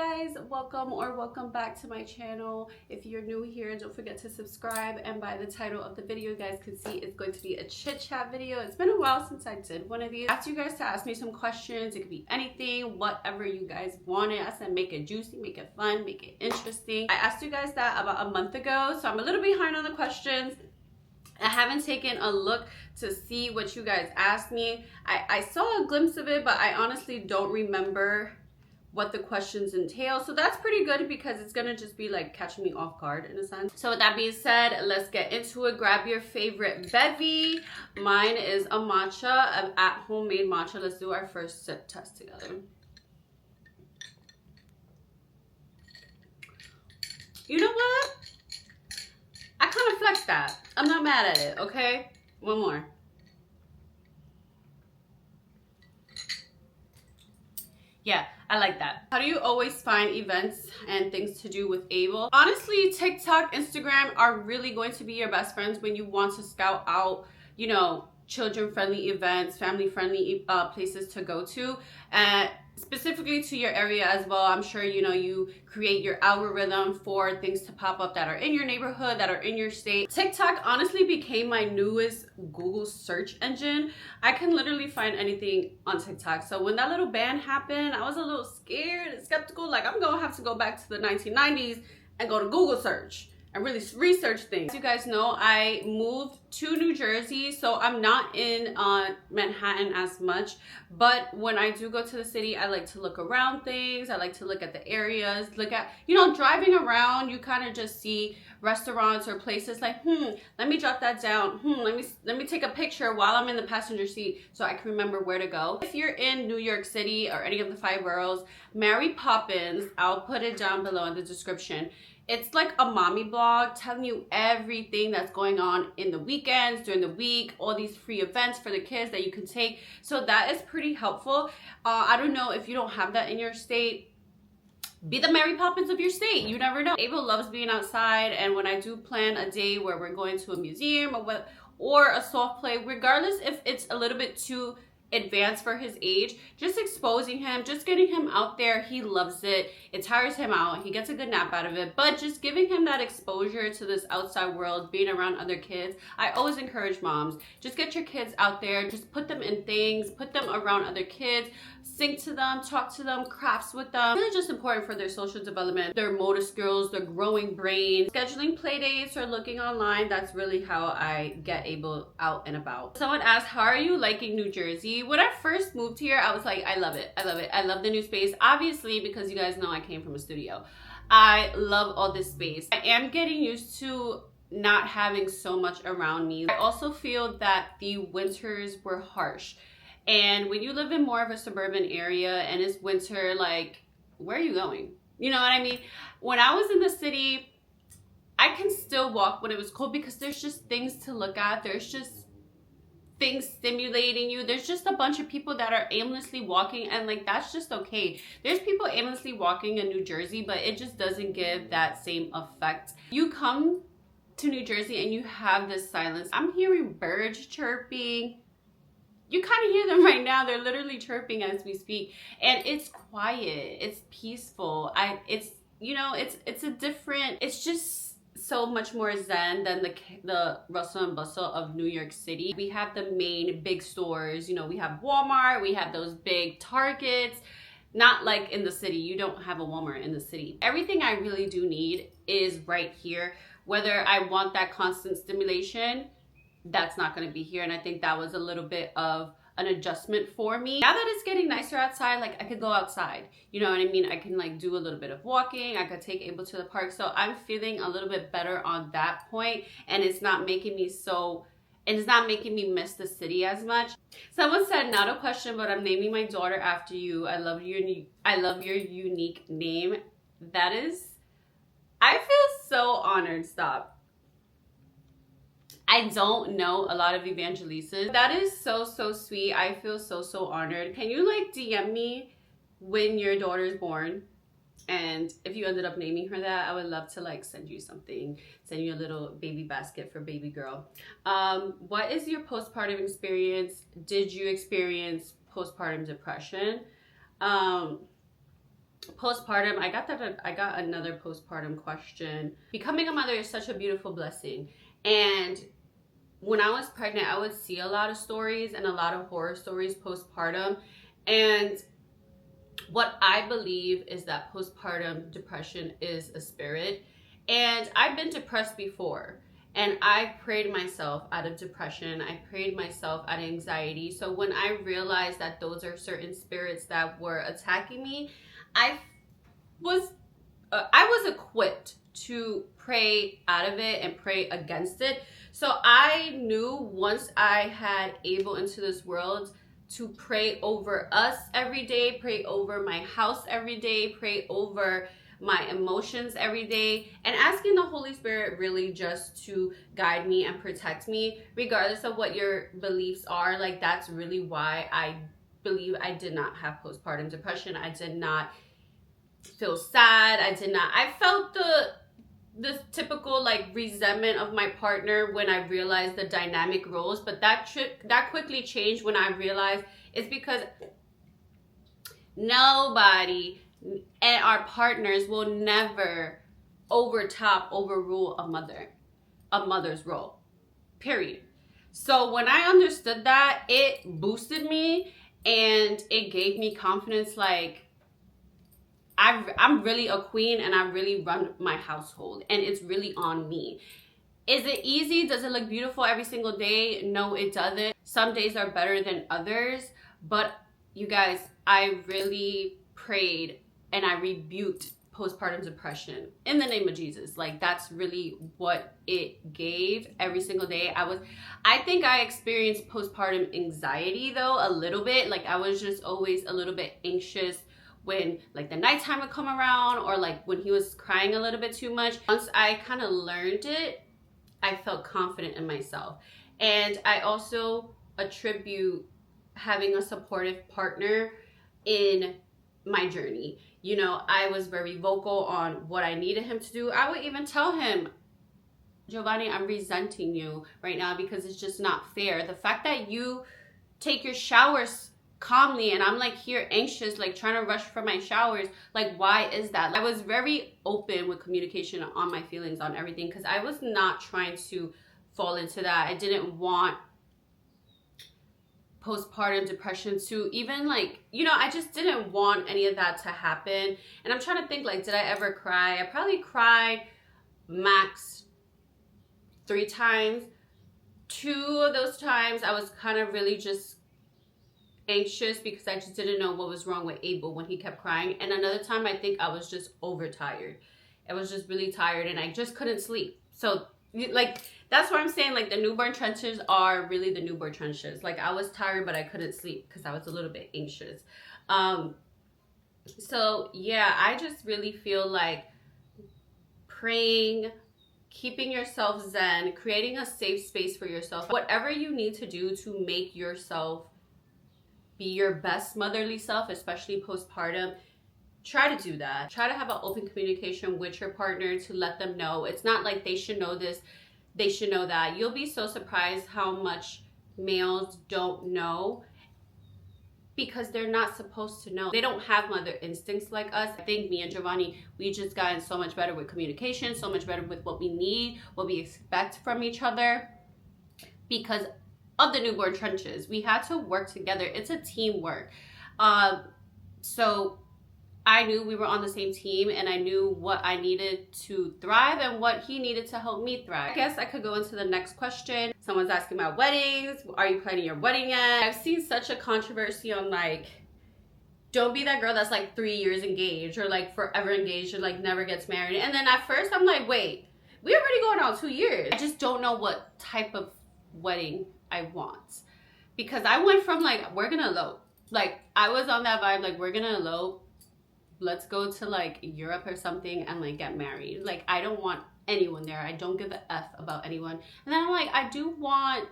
guys, welcome back to my channel. If you're new here, don't forget to subscribe, and by the title of the video you guys can see it's going to be a chit chat video. It's been a while since I did one of these. I asked you guys to ask me some questions. It could be anything, whatever you guys wanted. I said make it juicy, make it fun, make it interesting. I asked you guys that about a month ago, so I'm a little behind on the questions. I haven't taken a look to see what you guys asked me. I saw a glimpse of it, but I honestly don't remember what the questions entail. So that's pretty good because it's gonna just be like catching me off guard in a sense. So with that being said, let's get into it. Grab your favorite bevy. Mine is a matcha, an at-home-made matcha. Let's do our first sip test together. You know what? I kind of flexed that. I'm not mad at it, okay? One more. Yeah, I like that. How do you always find events and things to do with Abel? Honestly, TikTok, Instagram are really going to be your best friends when you want to scout out, you know, children-friendly events, family-friendly places to go to, and specifically to your area as well. I'm sure you know you create your algorithm for things to pop up that are in your neighborhood, that are in your state. TikTok honestly became my newest Google search engine. I can literally find anything on TikTok. So when that little ban happened, I was a little scared and skeptical, like I'm gonna have to go back to the 1990s and go to Google search and really research things. As you guys know, I moved to New Jersey, so I'm not in Manhattan as much, but when I do go to the city, I like to look around things. I like to look at the areas, look at, you know, driving around, you kind of just see restaurants or places like, let me jot that down. Let me take a picture while I'm in the passenger seat so I can remember where to go. If you're in New York City or any of the 5 boroughs, Mary Poppins, I'll put it down below in the description. It's like a mommy blog telling you everything that's going on in the weekends, during the week, all these free events for the kids that you can take. So that is pretty helpful. I don't know if you don't have that in your state. Be the Mary Poppins of your state. You never know. Abel loves being outside, and when I do plan a day where we're going to a museum or a soft play, regardless if it's a little bit too advanced for his age, just exposing him, just getting him out there, he loves it. It tires him out, he gets a good nap out of it, but just giving him that exposure to this outside world, being around other kids. I always encourage moms, just get your kids out there, just put them in things, put them around other kids, sing to them, talk to them, crafts with them. It's really just important for their social development, their motor skills, their growing brain. Scheduling play dates or looking online, that's really how I get Abel out and about. Someone asked, how are you liking New Jersey? When I first moved here, I was like, I love it. I love it. I love the new space. Obviously, because you guys know I came from a studio. I love all this space. I am getting used to not having so much around me. I also feel that the winters were harsh. And when you live in more of a suburban area and it's winter, like, where are you going? You know what I mean? When I was in the city, I can still walk when it was cold because there's just things to look at. There's just things stimulating you. There's just a bunch of people that are aimlessly walking, and like that's just okay. There's people aimlessly walking in New Jersey, but it just doesn't give that same effect. You come to New Jersey and you have this silence. I'm hearing birds chirping. You kind of hear them right now. They're literally chirping as we speak, and it's quiet, it's peaceful. It's a different, it's just so much more zen than the rustle and bustle of New York City. We have the main big stores, you know, we have Walmart, we have those big Targets. Not like in the city. You don't have a Walmart in the city. Everything I really do need is right here. Whether I want that constant stimulation, that's not going to be here. And I think that was a little bit of an adjustment for me. Now that it's getting nicer outside, like I could go outside, you know what I mean? I can like do a little bit of walking. I could take Abel to the park. So I'm feeling a little bit better on that point, and it's not making me miss the city as much. Someone said, not a question, but I'm naming my daughter after you. I love your unique name. I feel so honored. Stop. I don't know a lot of Evangelises. That is so sweet. I feel so honored. Can you like DM me when your daughter is born? And if you ended up naming her that, I would love to like send you something, send you a little baby basket for baby girl. What is your postpartum experience? Did you experience postpartum depression? postpartum, I got another postpartum question. Becoming a mother is such a beautiful blessing. And when I was pregnant, I would see a lot of stories and a lot of horror stories postpartum. And what I believe is that postpartum depression is a spirit. And I've been depressed before. And I prayed myself out of depression. I prayed myself out of anxiety. So when I realized that those are certain spirits that were attacking me, I was equipped to pray out of it and pray against it. So I knew once I had Abel into this world to pray over us every day, pray over my house every day, pray over my emotions every day, and asking the Holy Spirit really just to guide me and protect me, regardless of what your beliefs are. Like, that's really why I believe I did not have postpartum depression. I did not feel sad. I felt the typical like resentment of my partner when I realized the dynamic roles, but that quickly changed when I realized it's because nobody and our partners will never overrule a mother's role, period. So when I understood that, it boosted me and it gave me confidence. Like, I'm really a queen and I really run my household and it's really on me. Is it easy? Does it look beautiful every single day? No, it doesn't. Some days are better than others, but you guys, I really prayed and I rebuked postpartum depression in the name of Jesus. Like, that's really what it gave every single day. I think I experienced postpartum anxiety though, a little bit. Like, I was just always a little bit anxious when like the nighttime would come around, or like when he was crying a little bit too much. Once I kind of learned it, I felt confident in myself. And I also attribute having a supportive partner in my journey. You know, I was very vocal on what I needed him to do. I would even tell him, Giovanni, I'm resenting you right now because it's just not fair. The fact that you take your showers calmly and I'm like here anxious, like trying to rush for my showers, like why is that? I was very open with communication on my feelings on everything because I was not trying to fall into that. I didn't want postpartum depression to even like, you know, I just didn't want any of that to happen. And I'm trying to think, like, did I ever cry? I probably cried max 3 times. 2 of those times I was kind of really just anxious because I just didn't know what was wrong with Abel when he kept crying. And another time I think I was just overtired. I was just really tired and I just couldn't sleep. So like, that's what I'm saying. Like, the newborn trenches are really the newborn trenches. Like, I was tired, but I couldn't sleep because I was a little bit anxious. So yeah, I just really feel like praying, keeping yourself zen, creating a safe space for yourself, whatever you need to do to make yourself be your best motherly self, especially postpartum. Try to do that. Try to have an open communication with your partner to let them know. It's not like they should know this, they should know that. You'll be so surprised how much males don't know because they're not supposed to know. They don't have mother instincts like us. I think me and Giovanni, we just gotten so much better with communication, so much better with what we need, what we expect from each other because of the newborn trenches. We had to work together. It's a teamwork. So I knew we were on the same team and I knew what I needed to thrive and what he needed to help me thrive. I guess I could go into the next question. Someone's asking about weddings. Are you planning your wedding yet? I've seen such a controversy on like, don't be that girl that's like 3 years engaged or like forever engaged or like never gets married. And then at first I'm like, wait, we already going on 2 years. I just don't know what type of wedding I want. Because I went from like, we're gonna elope. Like, I was on that vibe, like, we're gonna elope. Let's go to like Europe or something and like get married. Like, I don't want anyone there. I don't give a F about anyone. And then I'm like, I do want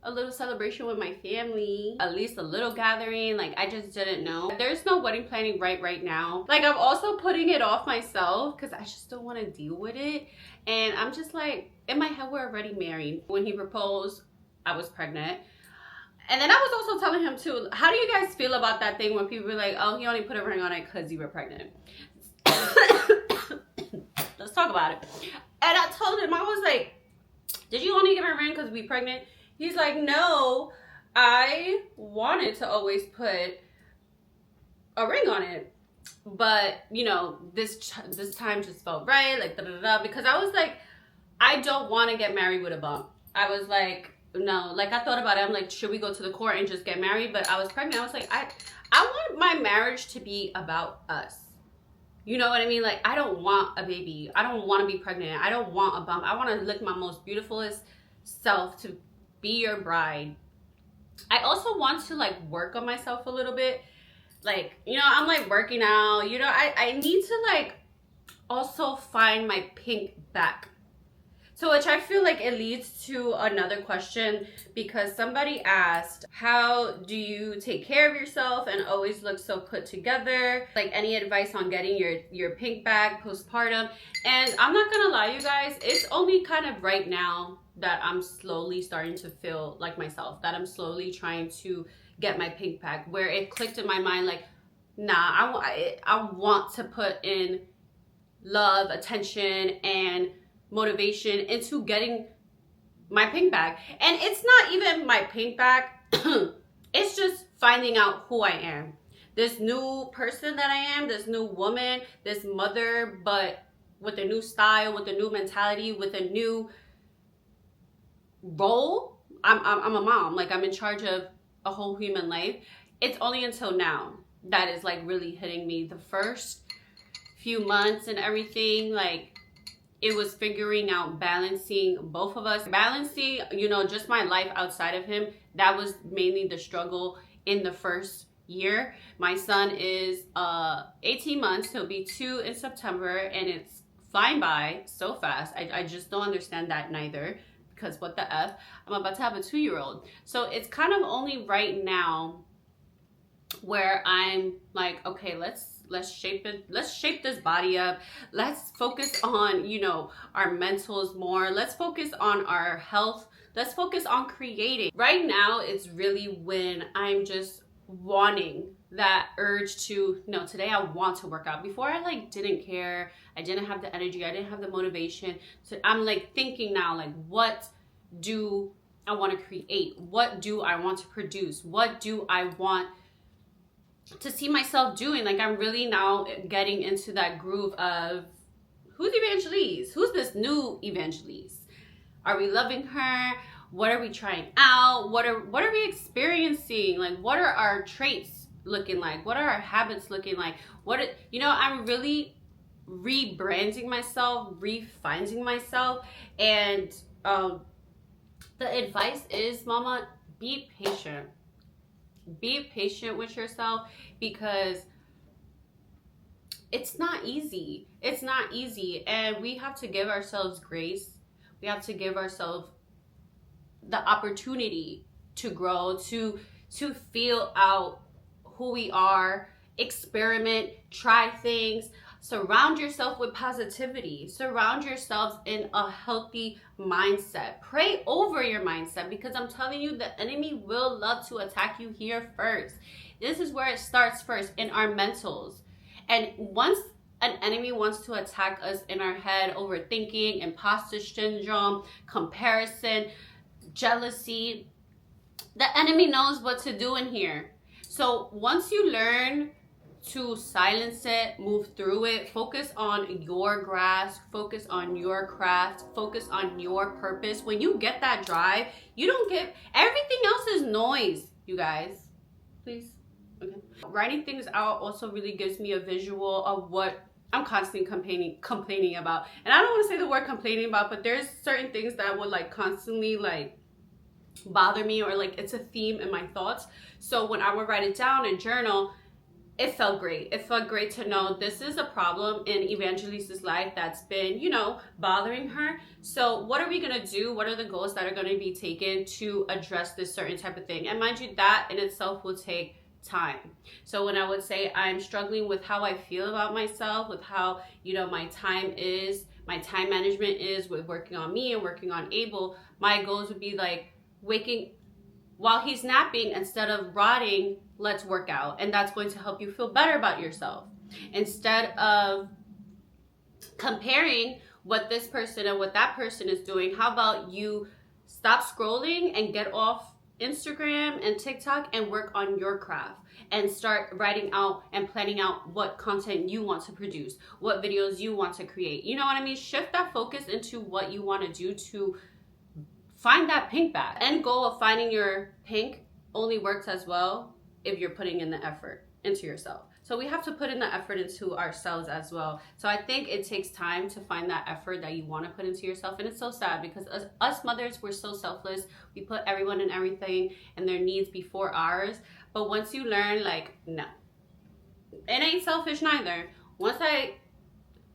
a little celebration with my family, at least a little gathering. Like, I just didn't know. There's no wedding planning right now. Like, I'm also putting it off myself because I just don't want to deal with it. And I'm just like, in my head, we're already married. When he proposed, I was pregnant. And then I was also telling him too, how do you guys feel about that thing when people are like, oh, he only put a ring on it because you were pregnant? Let's talk about it. And I told him, I was like, did you only give her a ring because we pregnant? He's like, no, I wanted to always put a ring on it. But, you know, this time just felt right, like, da-da-da-da, because I was like, I don't want to get married with a bump. I was like, no, like, I thought about it. I'm like, should we go to the court and just get married? But I was pregnant. I was like, I want my marriage to be about us. You know what I mean? Like, I don't want a baby. I don't want to be pregnant. I don't want a bump. I want to look my most beautifulest self to be your bride. I also want to, like, work on myself a little bit. Like, you know, I'm, like, working out. You know, I need to, like, also find my pink back. So, which I feel like it leads to another question, because somebody asked, how do you take care of yourself and always look so put together? Like, any advice on getting your pink back postpartum? And I'm not gonna lie, you guys, it's only kind of right now that I'm slowly starting to feel like myself, that I'm slowly trying to get my pink back, where it clicked in my mind, like, nah, I want to put in love, attention, and motivation into getting my pink bag. And it's not even my pink bag. It's just finding out who I am, this new person that I am, this new woman, this mother, but with a new style, with a new mentality, with a new role. I'm a mom. Like, I'm in charge of a whole human life. It's only until now that is, like, really hitting me. The first few months and everything, like, it was figuring out balancing both of us, balancing, you know, just my life outside of him. That was mainly the struggle in the first year. My son is 18 months. He'll be 2 in September, and it's flying by so fast. I just don't understand that neither, because what the F? I'm about to have a 2-year-old. So it's kind of only right now where I'm like, okay, let's shape it. Let's shape this body up. Let's focus on, you know, our mentals more. Let's focus on our health. Let's focus on creating. Right now, it's really when I'm just wanting that urge to, no, today I want to work out. Before, I, like, didn't care. I didn't have the energy. I didn't have the motivation. So I'm, like, thinking now, like, what do I want to create? What do I want to produce? What do I want to see myself doing? Like, I'm really now getting into that groove of, who's Evangelis? Who's this new Evangelis? Are we loving her? What are we trying out? What are we experiencing? Like, what are our traits looking like? What are our habits looking like? You know, I'm really rebranding myself, refinding myself. And the advice is, mama, be patient. Be patient with yourself, because it's not easy. It's not easy. And we have to give ourselves grace. We have to give ourselves the opportunity to grow, to feel out who we are, experiment, try things. Surround yourself with positivity. Surround yourselves in a healthy mindset. Pray over your mindset, because I'm telling you, the enemy will love to attack you here first. This is where it starts first, in our mentals. And once an enemy wants to attack us in our head, overthinking, imposter syndrome, comparison, jealousy, the enemy knows what to do in here. So once you learn to silence it, move through it, focus on your grasp, focus on your craft, focus on your purpose. When you get that drive, you don't get, everything else is noise, you guys. Please. Okay. Writing things out also really gives me a visual of what I'm constantly complaining about. And I don't want to say the word complaining about, but there's certain things that would, like, constantly, like, bother me, or, like, it's a theme in my thoughts. So when I would write it down and journal, it felt great. It felt great to know this is a problem in Evangelis' life that's been, you know, bothering her. So what are we going to do? What are the goals that are going to be taken to address this certain type of thing? And mind you, that in itself will take time. So when I would say I'm struggling with how I feel about myself, with how, you know, my time management is with working on me and working on Abel, my goals would be like waking while he's napping, instead of rotting, let's work out. And that's going to help you feel better about yourself. Instead of comparing what this person and what that person is doing, how about you stop scrolling and get off Instagram and TikTok and work on your craft and start writing out and planning out what content you want to produce, what videos you want to create. You know what I mean? Shift that focus into what you want to do to find that pink back. End goal of finding your pink only works as well if you're putting in the effort into yourself. So we have to put in the effort into ourselves as well. So I think it takes time to find that effort that you want to put into yourself. And it's so sad because us mothers, we're so selfless. We put everyone and everything and their needs before ours. But once you learn, like, no, it ain't selfish neither.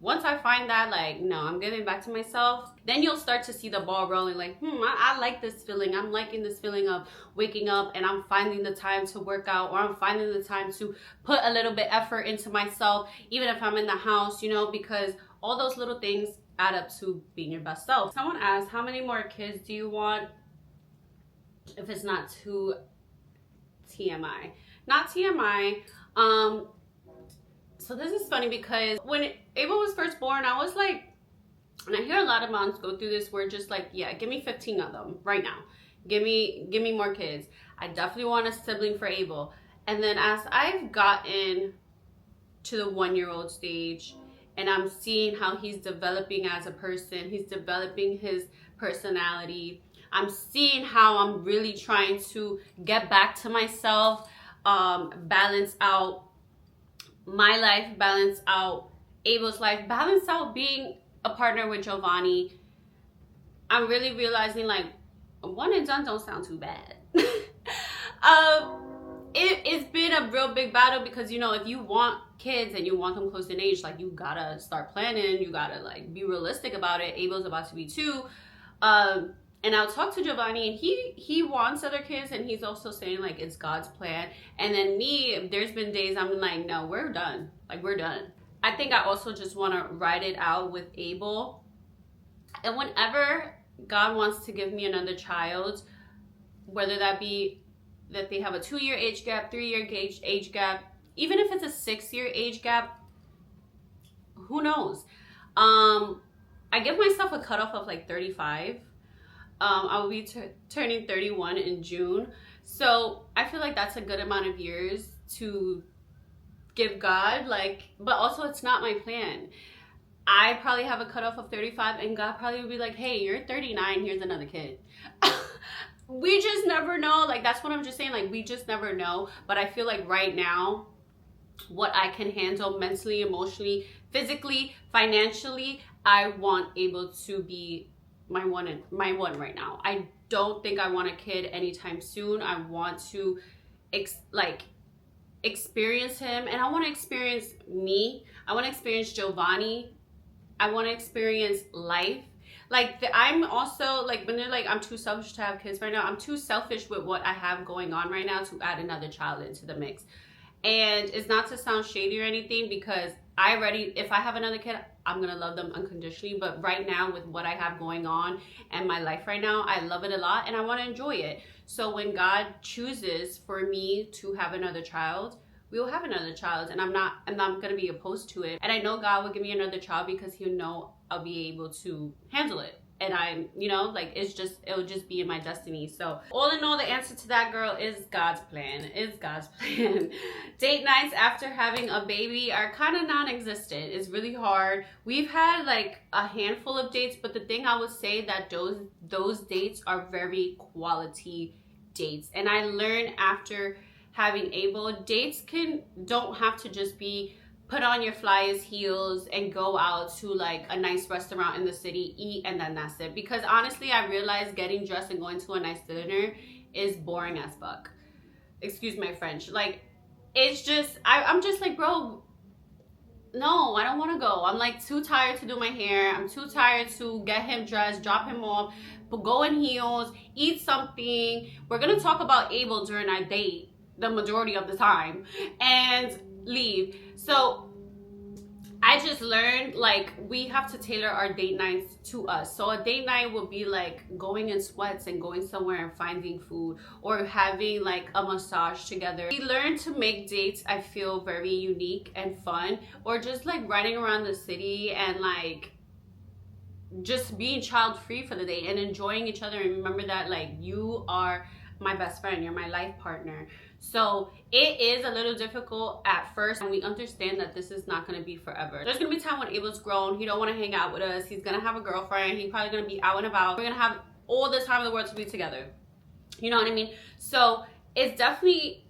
Once I find that, like, no, I'm giving back to myself, then you'll start to see the ball rolling, like, I like this feeling. I'm liking this feeling of waking up and I'm finding the time to work out, or I'm finding the time to put a little bit effort into myself, even if I'm in the house, you know, because all those little things add up to being your best self. Someone asked, how many more kids do you want? If it's not too TMI. Not TMI. So this is funny because when Abel was first born, I was like, and I hear a lot of moms go through this, where just like, yeah, give me 15 of them right now. Give me more kids. I definitely want a sibling for Abel. And then as I've gotten to the 1-year-old stage and I'm seeing how he's developing as a person, he's developing his personality, I'm seeing how I'm really trying to get back to myself, balance out my life, balance out Abel's life, balance out being a partner with Giovanni. I'm really realizing, like, one and done don't sound too bad. It's been a real big battle because, you know, if you want kids and you want them close in age, like, you gotta start planning, you gotta, like, be realistic about it. Abel's about to be 2. And I'll talk to Giovanni, and he wants other kids, and he's also saying, like, it's God's plan. And then me, there's been days I'm like, no, we're done. Like, we're done. I think I also just want to ride it out with Abel. And whenever God wants to give me another child, whether that be that they have a 2-year age gap, 3-year age gap, even if it's a 6-year age gap, who knows? I give myself a cutoff of like 35. I will be turning 31 in June. So I feel like that's a good amount of years to give God, like, but also it's not my plan. I probably have a cutoff of 35 and God probably would be like, hey, you're 39, here's another kid. We just never know. Like, that's what I'm just saying. Like, we just never know. But I feel like right now, what I can handle mentally, emotionally, physically, financially, I want Abel to be my one right now. I don't think I want a kid anytime soon. I want to experience him, and I want to experience me. I want to experience Giovanni. I want to experience life. Like, I'm also, like, when they're like, I'm too selfish to have kids right now, I'm too selfish with what I have going on right now to add another child into the mix. And it's not to sound shady or anything, because if I have another kid, I'm gonna love them unconditionally. But right now, with what I have going on and my life right now, I love it a lot and I want to enjoy it. So when God chooses for me to have another child, we will have another child, and I'm not gonna be opposed to it. And I know God will give me another child because He'll know I'll be able to handle it. And I'm, you know, like, it'll just be in my destiny. So all in all, the answer to that, girl, is God's plan. Is God's plan. Date nights after having a baby are kind of non-existent. It's really hard. We've had like a handful of dates, but the thing I would say that those dates are very quality dates. And I learned after having Abel, dates don't have to just be put on your flyest heels and go out to like a nice restaurant in the city, eat, and then that's it. Because honestly, I realized getting dressed and going to a nice dinner is boring as fuck. Excuse my French. Like, it's just, I'm just like, bro, no, I don't want to go. I'm like too tired to do my hair. I'm too tired to get him dressed, drop him off, go in heels, eat something. We're going to talk about Abel during our date the majority of the time and leave. So I just learned, like, we have to tailor our date nights to us. So a date night will be like going in sweats and going somewhere and finding food, or having like a massage together. We learn to make dates, I feel, very unique and fun, or just like running around the city and like just being child free for the day and enjoying each other, and remember that like you are my best friend, you're my life partner. So it is a little difficult at first, and we understand that this is not going to be forever. There's going to be time when Abel's grown, he don't want to hang out with us, he's going to have a girlfriend, he's probably going to be out and about, we're going to have all the time in the world to be together, you know what I mean? So it's definitely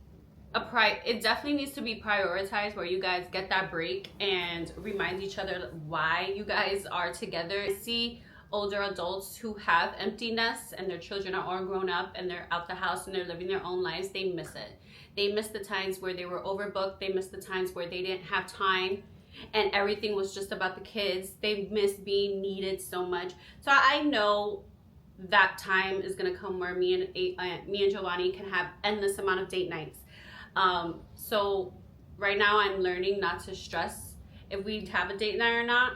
it definitely needs to be prioritized, where you guys get that break and remind each other why you guys are together. I see older adults who have empty nests and their children are all grown up and they're out the house and they're living their own lives. They miss it. They miss the times where they were overbooked. They miss the times where they didn't have time and everything was just about the kids. They miss being needed so much. So I know that time is gonna come where me and Giovanni can have endless amount of date nights. So right now I'm learning not to stress if we have a date night or not.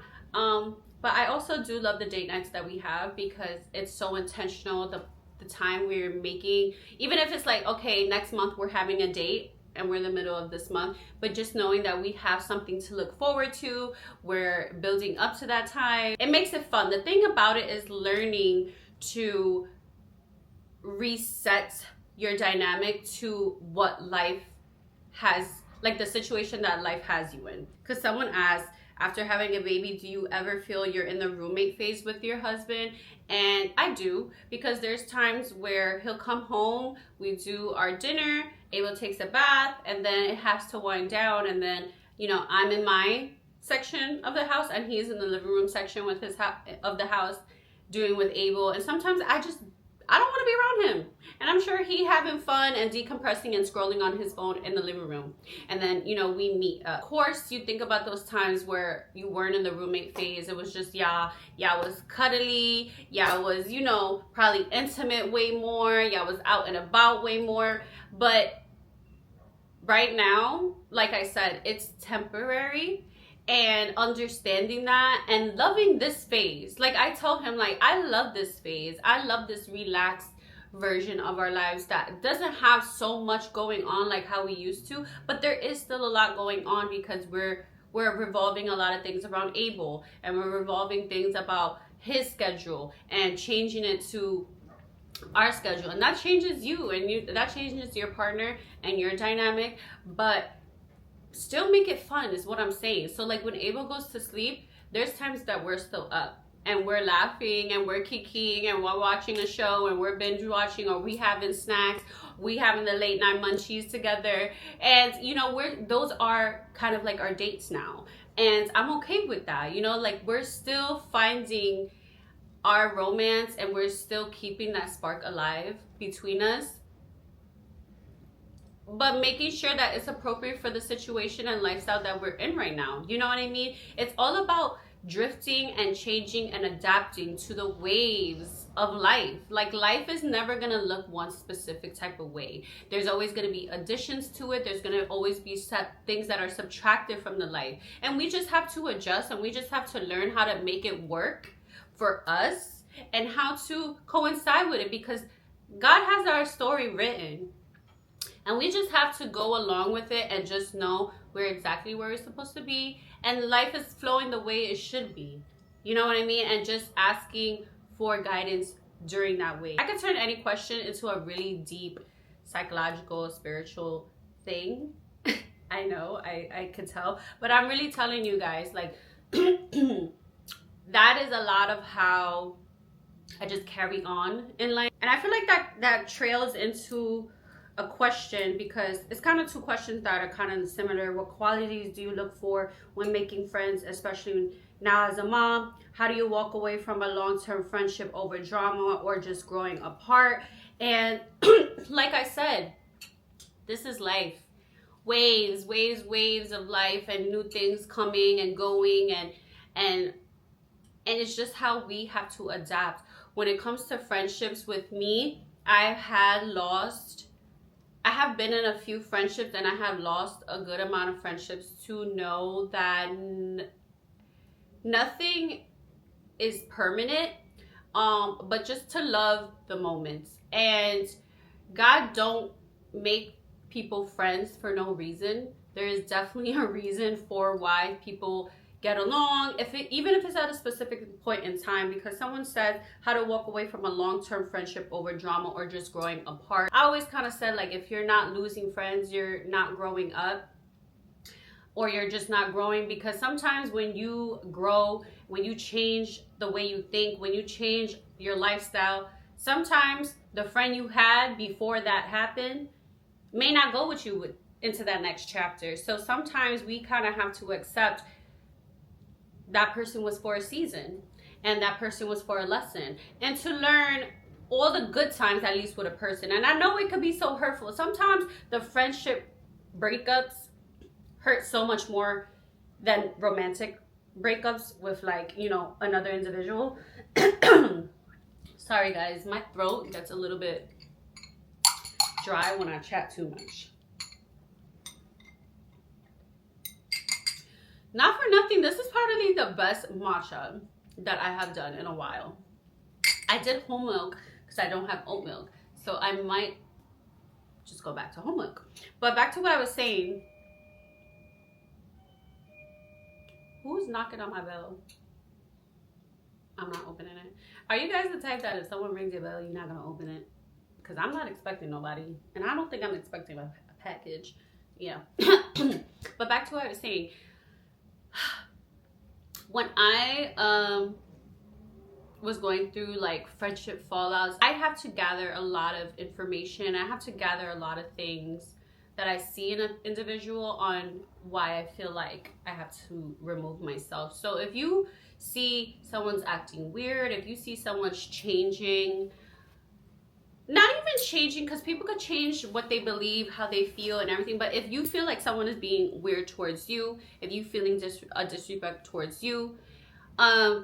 But I also do love the date nights that we have, because it's so intentional. The time we're making, even if it's like, okay, next month we're having a date and we're in the middle of this month, but just knowing that we have something to look forward to, we're building up to that time, it makes it fun. The thing about it is learning to reset your dynamic to what life has, like the situation that life has you in. Because someone asked, after having a baby, do you ever feel you're in the roommate phase with your husband? And I do, because there's times where he'll come home, we do our dinner, Abel takes a bath, and then it has to wind down, and then, you know, I'm in my section of the house and he's in the living room section with his of the house doing with Abel. And sometimes I don't want to be around him, and I'm sure he having fun and decompressing and scrolling on his phone in the living room. And then, you know, we meet up. Of course, you think about those times where you weren't in the roommate phase. It was just y'all was cuddly, y'all was, you know, probably intimate way more, y'all was out and about way more. But right now, like I said, it's temporary. And understanding that and loving this phase. Like I told him, like, I love this phase. I love this relaxed version of our lives that doesn't have so much going on like how we used to, but there is still a lot going on, because we're revolving a lot of things around Abel, and we're revolving things about his schedule and changing it to our schedule, and that changes you, and that changes your partner and your dynamic. But still make it fun is what I'm saying. So like when Abel goes to sleep, there's times that we're still up and we're laughing and we're kikiing and we're watching a show and we're binge watching, or we having snacks, we having the late night munchies together. And you know, those are kind of like our dates now, and I'm okay with that. You know, like we're still finding our romance and we're still keeping that spark alive between us, but making sure that it's appropriate for the situation and lifestyle that we're in right now. You know what I mean? It's all about drifting and changing and adapting to the waves of life. Like life is never gonna look one specific type of way. There's always gonna be additions to it. There's gonna always be things that are subtracted from the life. And we just have to adjust, and we just have to learn how to make it work for us and how to coincide with it, because God has our story written. And we just have to go along with it and just know we're exactly where we're supposed to be. And life is flowing the way it should be. You know what I mean? And just asking for guidance during that way. I could turn any question into a really deep psychological, spiritual thing. I know, I could tell. But I'm really telling you guys, like, that is a lot of how I just carry on in life. And I feel like that trails into a question, because it's kind of two questions that are kind of similar. What qualities do you look for when making friends, especially now as a mom? How do you walk away from a long-term friendship over drama or just growing apart? And like I said, this is life. Waves of life, and new things coming and going, and it's just how we have to adapt. When it comes to friendships with me, I have been in a few friendships and I have lost a good amount of friendships to know that nothing is permanent, but just to love the moments. And God don't make people friends for no reason. There is definitely a reason for why people get along, even if it's at a specific point in time, because someone said how to walk away from a long-term friendship over drama or just growing apart. I always kind of said, like, if you're not losing friends, you're not growing up, or you're just not growing. Because sometimes when you grow, when you change the way you think, when you change your lifestyle, sometimes the friend you had before that happened may not go with you into that next chapter. So sometimes we kind of have to accept that person was for a season, and that person was for a lesson, and to learn all the good times, at least with a person. And I know it could be so hurtful. Sometimes the friendship breakups hurt so much more than romantic breakups with, like, you know, another individual. Sorry guys, my throat gets a little bit dry when I chat too much. Not for nothing, this is probably the best matcha that I have done in a while. I did whole milk because I don't have oat milk, so I might just go back to whole milk. But back to what I was saying. Who's knocking on my bell? I'm not opening it. Are you guys the type that if someone rings your bell, you're not gonna open it? Because I'm not expecting nobody, and I don't think I'm expecting a package. Yeah. But back to what I was saying. When I was going through like friendship fallouts, I have to gather a lot of information. I have to gather a lot of things that I see in an individual on why I feel like I have to remove myself. So if you see someone's acting weird, if you see someone's changing, not even changing, because people could change what they believe, how they feel and everything, but if you feel like someone is being weird towards you, if you feeling disrespect towards you, I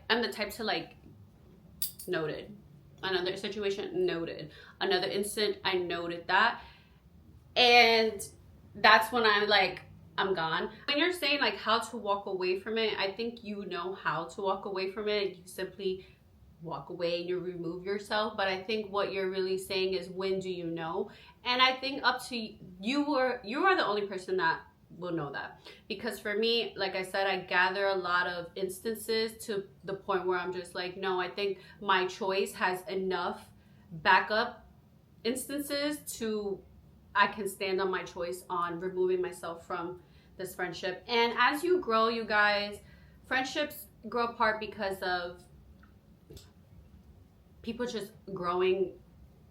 am the type to like, noted. Another situation, noted. Another instant, I noted that. And that's when I'm like, I'm gone. When you're saying like how to walk away from it, I think you know how to walk away from it. You simply walk away and you remove yourself. But I think what you're really saying is, when do you know? And I think up to you, you are the only person that will know that. Because for me, like I said, I gather a lot of instances to the point where I'm just like, no, I think my choice has enough backup instances to, I can stand on my choice on removing myself from this friendship. And as you grow, you guys, friendships grow apart because of people just growing,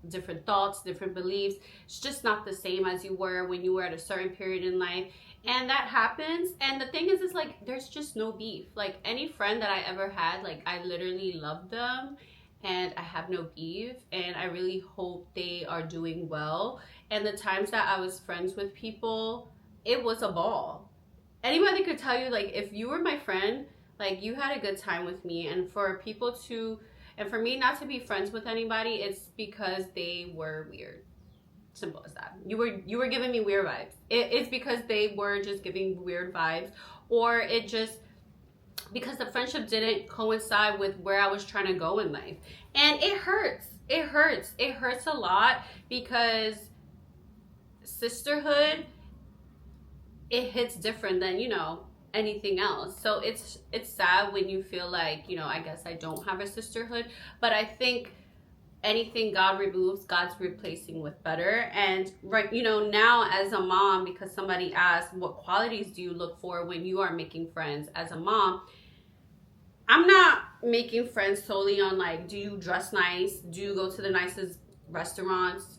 different thoughts, different beliefs. It's just not the same as you were when you were at a certain period in life. And that happens. And the thing is like, there's just no beef. Like, any friend that I ever had, like, I literally love them and I have no beef, and I really hope they are doing well. And the times that I was friends with people, it was a ball. Anybody could tell you, like, if you were my friend, like, you had a good time with me. And for people to, and for me not to be friends with anybody, it's because they were weird. Simple as that. You were giving me weird vibes. It's because they were just giving weird vibes, or it just because the friendship didn't coincide with where I was trying to go in life. And it hurts. It hurts. It hurts a lot, because sisterhood, it hits different than, you know, anything else. So it's sad when you feel like, you know, I guess I don't have a sisterhood, but I think anything God removes, God's replacing with better. And right, you know, now as a mom, because somebody asked, what qualities do you look for when you are making friends as a mom? I'm not making friends solely on like, do you dress nice? Do you go to the nicest restaurants?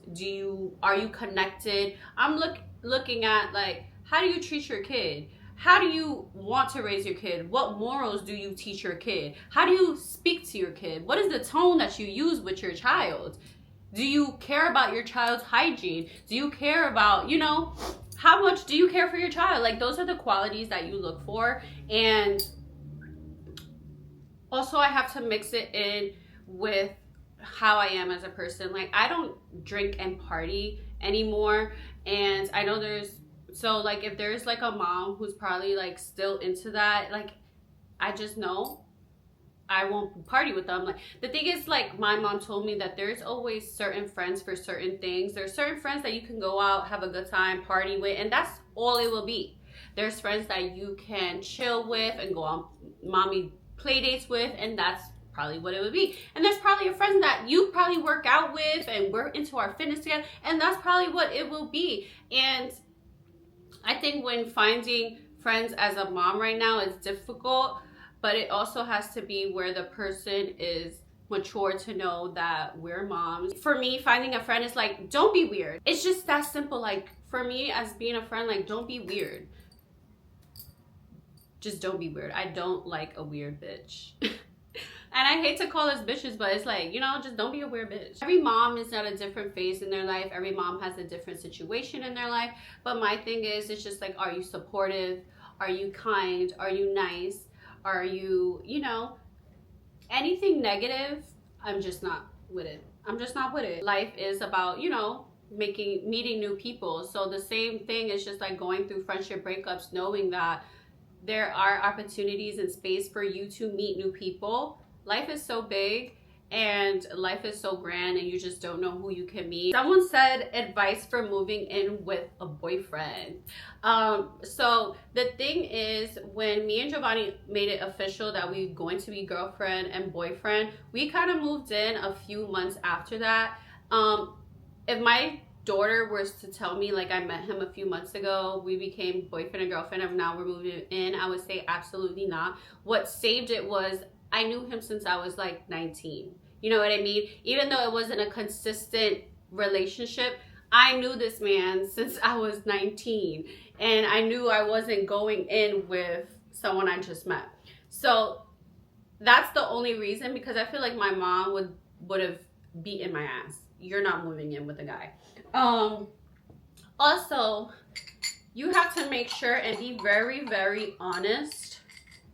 Are you connected? I'm looking at like, how do you treat your kid? How do you want to raise your kid? What morals do you teach your kid? How do you speak to your kid? What is the tone that you use with your child? Do you care about your child's hygiene? Do you care about, you know, how much do you care for your child? Like, those are the qualities that you look for. And also, I have to mix it in with how I am as a person. Like, I don't drink and party anymore. And I know there's So like if there's like a mom who's probably like still into that, like I just know I won't party with them. Like the thing is, like my mom told me that there's always certain friends for certain things. There's certain friends that you can go out, have a good time, party with, and that's all it will be. There's friends that you can chill with and go on mommy play dates with, and that's probably what it would be. And there's probably a friend that you probably work out with and we're into our fitness together, and that's probably what it will be. And I think when finding friends as a mom right now is difficult, but it also has to be where the person is mature to know that we're moms. For me, finding a friend is like, don't be weird. It's just that simple. Like for me, as being a friend, like don't be weird. Just don't be weird. I don't like a weird bitch. And I hate to call us bitches, but it's like, you know, just don't be a weird bitch. Every mom is at a different phase in their life. Every mom has a different situation in their life. But my thing is, it's just like, are you supportive? Are you kind? Are you nice? Are you, you know, anything negative? I'm just not with it. I'm just not with it. Life is about, you know, meeting new people. So the same thing is just like going through friendship breakups, knowing that there are opportunities and space for you to meet new people. Life is so big and life is so grand, and you just don't know who you can meet. Someone said advice for moving in with a boyfriend. So the thing is, when me and Giovanni made it official that we were going to be girlfriend and boyfriend, we kind of moved in a few months after that. If my daughter was to tell me like I met him a few months ago, we became boyfriend and girlfriend, and now we're moving in, I would say absolutely not. What saved it was I knew him since I was like 19. You know what I mean? Even though it wasn't a consistent relationship, I knew this man since I was 19, and I knew I wasn't going in with someone I just met. So that's the only reason, because I feel like my mom would have beaten my ass. You're not moving in with a guy. Also, you have to make sure and be very, very honest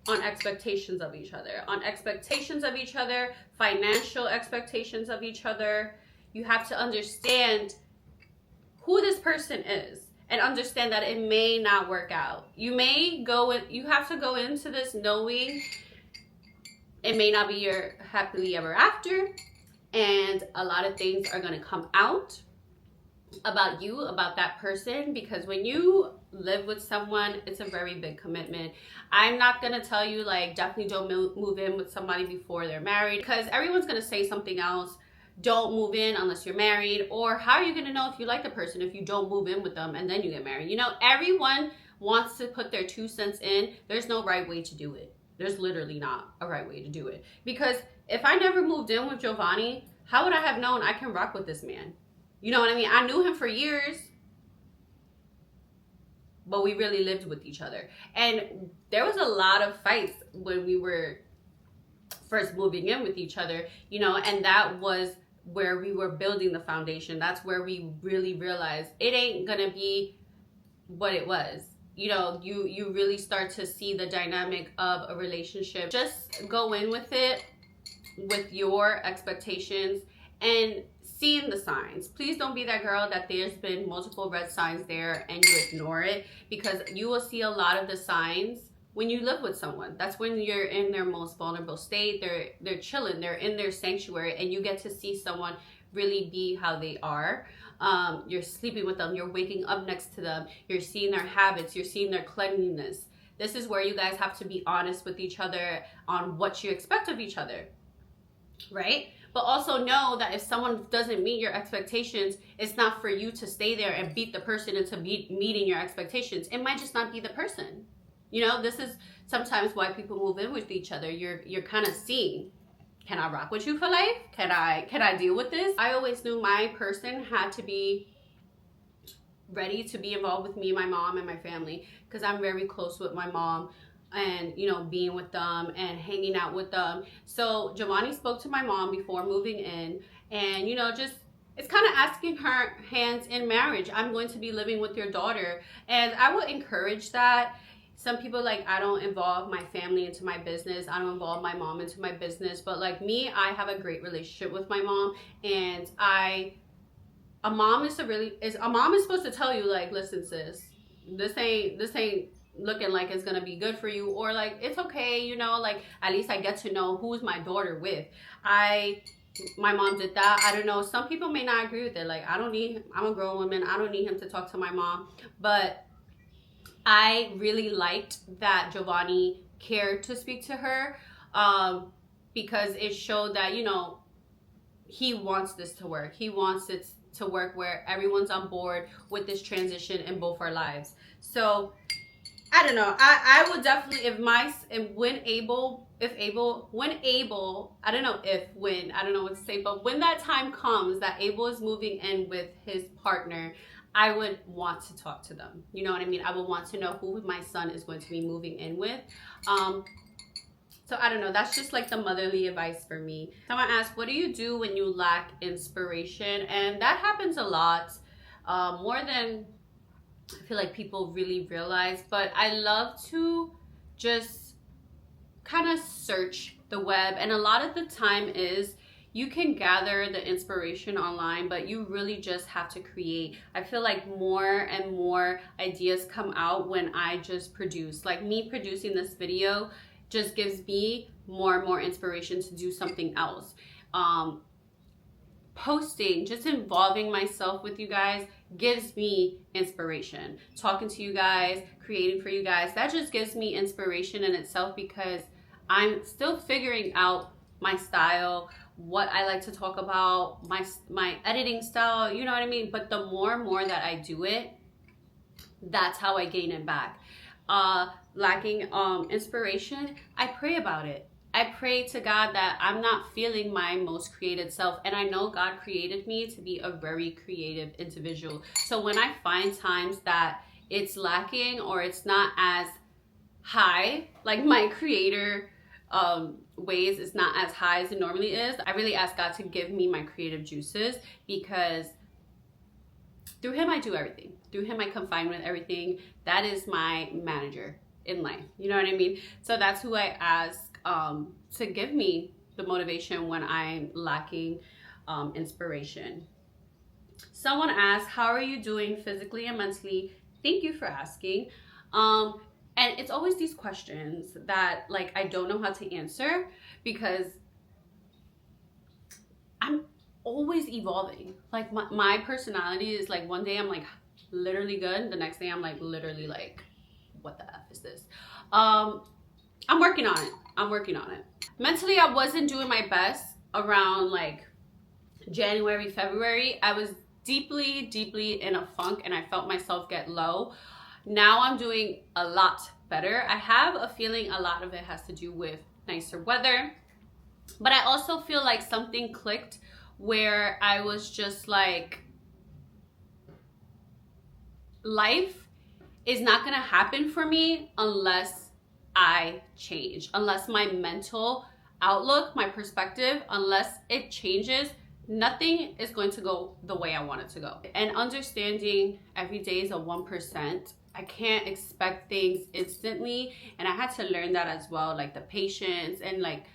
on expectations of each other. On expectations of each other, financial expectations of each other. You have to understand who this person is and understand that it may not work out. You have to go into this knowing it may not be your happily ever after, and a lot of things are going to come out about you, about that person, because when you live with someone, it's a very big commitment. I'm not gonna tell you like definitely don't move in with somebody before they're married, because everyone's gonna say something else. Don't move in unless you're married. Or how are you gonna know if you like the person if you don't move in with them and then you get married? You know, everyone wants to put their 2 cents in. There's no right way to do it. There's literally not a right way to do it, because if I never moved in with Giovanni, how would I have known I can rock with this man? You know what I mean? I knew him for years, but we really lived with each other. And there was a lot of fights when we were first moving in with each other, you know, and that was where we were building the foundation. That's where we really realized it ain't gonna be what it was. You know, you really start to see the dynamic of a relationship. Just go in with it with your expectations and seeing the signs. Please don't be that girl that there's been multiple red signs there and you ignore it, because you will see a lot of the signs when you live with someone. That's when you're in their most vulnerable state. They're chilling, they're in their sanctuary, and you get to see someone really be how they are. You're sleeping with them, you're waking up next to them, you're seeing their habits, you're seeing their cleanliness. This is where you guys have to be honest with each other on what you expect of each other, right? But also know that if someone doesn't meet your expectations, it's not for you to stay there and beat the person into meeting your expectations. It might just not be the person. You know, this is sometimes why people move in with each other. You're kind of seeing, can I rock with you for life? Can I deal with this? I always knew my person had to be ready to be involved with me, my mom, and my family, because I'm very close with my mom, and you know, being with them and hanging out with them. So Giovanni spoke to my mom before moving in, and you know, just it's kind of asking her hands in marriage. I'm going to be living with your daughter, and I would encourage that. Some people like, I don't involve my family into my business, I don't involve my mom into my business, but like me, I have a great relationship with my mom, and a mom is supposed to tell you like, listen sis, this ain't looking like it's gonna be good for you, or like it's okay, you know, like at least I get to know who's my daughter with. My mom did that. I don't know, some people may not agree with it. Like, I'm a grown woman, I don't need him to talk to my mom. But I really liked that Giovanni cared to speak to her, because it showed that, you know, he wants this to work. He wants it to work where everyone's on board with this transition in both our lives. So I don't know. I would definitely, I don't know what to say, but when that time comes that Abel is moving in with his partner, I would want to talk to them. You know what I mean? I would want to know who my son is going to be moving in with. So I don't know. That's just like the motherly advice for me. Someone asked, what do you do when you lack inspiration? And that happens a lot, more than I feel like people really realize. But I love to just kind of search the web, and a lot of the time is you can gather the inspiration online, but you really just have to create. I feel like more and more ideas come out when I just produce. Like, me producing this video just gives me more and more inspiration to do something else. Posting, just involving myself with you guys gives me inspiration. Talking to you guys, creating for you guys, that just gives me inspiration in itself, because I'm still figuring out my style, what I like to talk about, my editing style, you know what I mean? But the more and more that I do it, that's how I gain it back. Lacking inspiration, I pray about it. I pray to God that I'm not feeling my most creative self. And I know God created me to be a very creative individual. So when I find times that it's lacking, or it's not as high, like my creator ways is not as high as it normally is, I really ask God to give me my creative juices, because through him I do everything. Through him I come fine with everything. That is my manager in life. You know what I mean? So that's who I ask to give me the motivation when I'm lacking inspiration. Someone asked, how are you doing physically and mentally? Thank you for asking. And it's always these questions that, like, I don't know how to answer, because I'm always evolving. Like, my personality is like, one day I'm like literally good, the next day I'm like literally like, what the F is this? I'm working on it. Mentally, I wasn't doing my best around like January, February. I was deeply in a funk, and I felt myself get low. Now I'm doing a lot better. I have a feeling a lot of it has to do with nicer weather, but I also feel like something clicked where I was just like, life is not gonna happen for me unless I change, unless my mental outlook, my perspective, unless it changes, nothing is going to go the way I want it to go. And understanding every day is a 1%. I can't expect things instantly, and I had to learn that as well, like the patience and like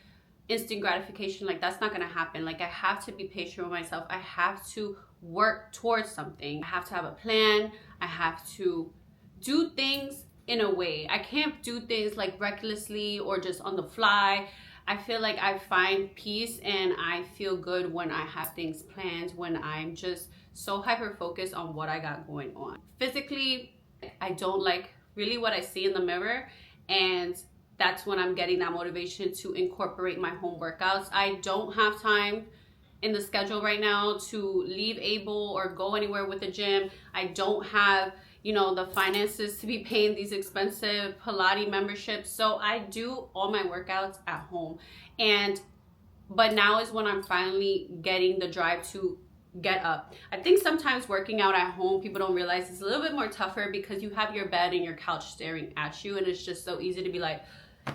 instant gratification. Like, that's not gonna happen. Like, I have to be patient with myself. I have to work towards something. I have to have a plan. I have to do things in a way. I can't do things like recklessly or just on the fly. I feel like I find peace and I feel good when I have things planned, when I'm just so hyper focused on what I got going on. Physically, I don't like really what I see in the mirror, and that's when I'm getting that motivation to incorporate my home workouts. I don't have time in the schedule right now to leave Abel or go anywhere with the gym. I don't have, you know, the finances to be paying these expensive Pilates memberships. So I do all my workouts at home. But now is when I'm finally getting the drive to get up. I think sometimes working out at home, people don't realize it's a little bit more tougher, because you have your bed and your couch staring at you, and it's just so easy to be like,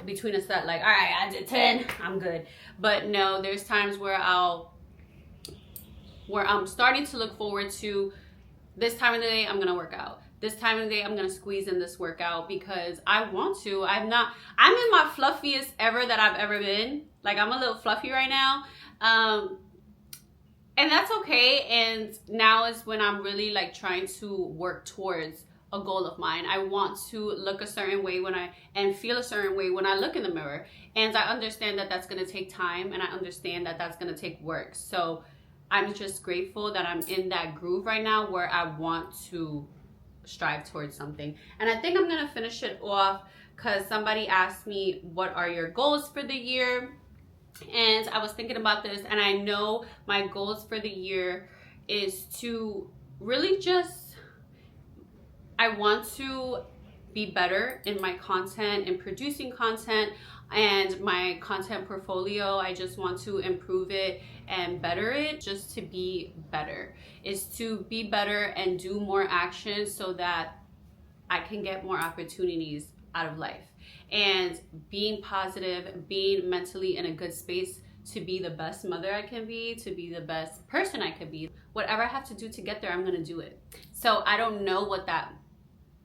between a set, like, all right, I did 10, I'm good. But no, there's times where I'm starting to look forward to, this time of the day I'm gonna work out. This time of the day I'm gonna squeeze in this workout, because I want to. I'm in my fluffiest ever that I've ever been. Like, I'm a little fluffy right now. And that's okay. And now is when I'm really like trying to work towards a goal of mine. I want to look a certain way and feel a certain way when I look in the mirror. And I understand that that's going to take time, and I understand that that's going to take work. So I'm just grateful that I'm in that groove right now where I want to strive towards something. And I think I'm going to finish it off because somebody asked me, what are your goals for the year? And I was thinking about this, and I know my goals for the year is to really just, I want to be better in my content and producing content and my content portfolio. I just want to improve it and better it, just to be better. Is to be better and do more action so that I can get more opportunities out of life. And being positive, being mentally in a good space to be the best mother I can be, to be the best person I could be. Whatever I have to do to get there, I'm gonna do it. So I don't know what that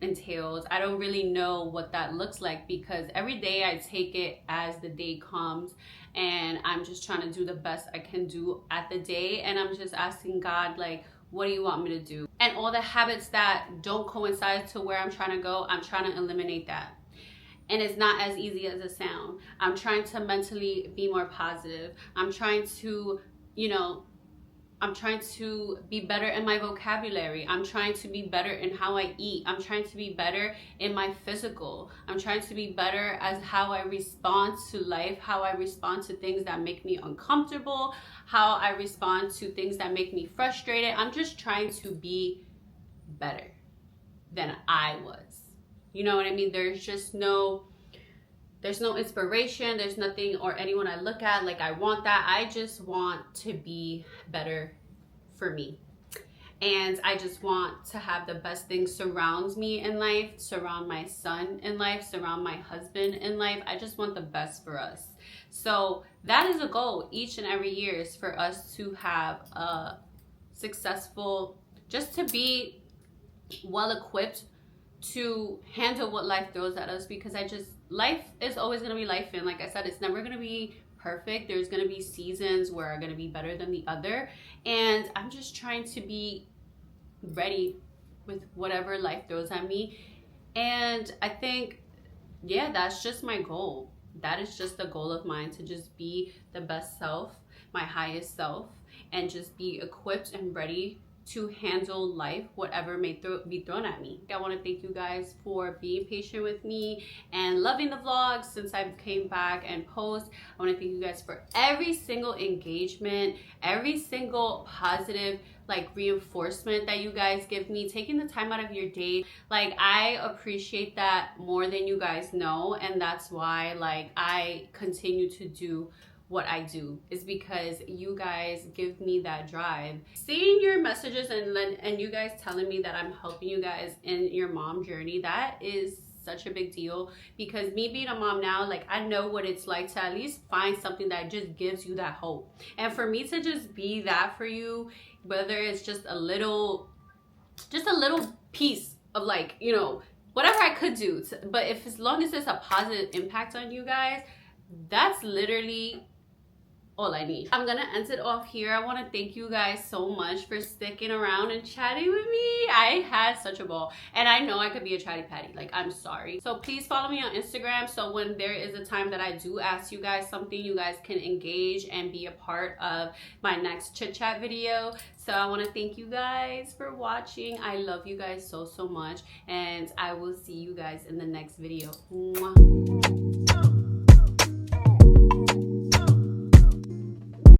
entails. I don't really know what that looks like, because every day I take it as the day comes, and I'm just trying to do the best I can do at the day. And I'm just asking God, like, what do you want me to do? And all the habits that don't coincide to where I'm trying to go, I'm trying to eliminate that. And it's not as easy as it sounds. I'm trying to mentally be more positive. I'm trying to, I'm trying to be better in my vocabulary. I'm trying to be better in how I eat. I'm trying to be better in my physical. I'm trying to be better as how I respond to life, how I respond to things that make me uncomfortable, how I respond to things that make me frustrated. I'm just trying to be better than I was. You know what I mean? There's no inspiration. There's nothing or anyone I look at like I want that. I just want to be better for me. And I just want to have the best things surround me in life, surround my son in life, surround my husband in life. I just want the best for us. So that is a goal each and every year, is for us to have a successful, just to be well equipped to handle what life throws at us, because life is always going to be life. And like I said, it's never going to be perfect. There's going to be seasons where are going to be better than the other. And I'm just trying to be ready with whatever life throws at me. And I think, yeah, that's just my goal. That is just a goal of mine, to just be the best self, my highest self, and just be equipped and ready to handle life, whatever may be thrown at me. I want to thank you guys for being patient with me and loving the vlogs since I came back and post. I want to thank you guys for every single engagement, every single positive reinforcement that you guys give me, taking the time out of your day. I appreciate that more than you guys know, and that's why I continue to do what I do, is because you guys give me that drive. Seeing your messages and you guys telling me that I'm helping you guys in your mom journey, that is such a big deal, because me being a mom now, I know what it's like to at least find something that just gives you that hope. And for me to just be that for you, whether it's just a little piece of whatever I could do, but as long as there's a positive impact on you guys, that's literally all I need. I'm gonna end it off here. I want to thank you guys so much for sticking around and chatting with me. I had such a ball, and I know I could be a chatty patty. I'm sorry. So please follow me on Instagram, so when there is a time that I do ask you guys something, you guys can engage and be a part of my next chit chat video. So I want to thank you guys for watching. I love you guys so much, and I will see you guys in the next video. Mwah.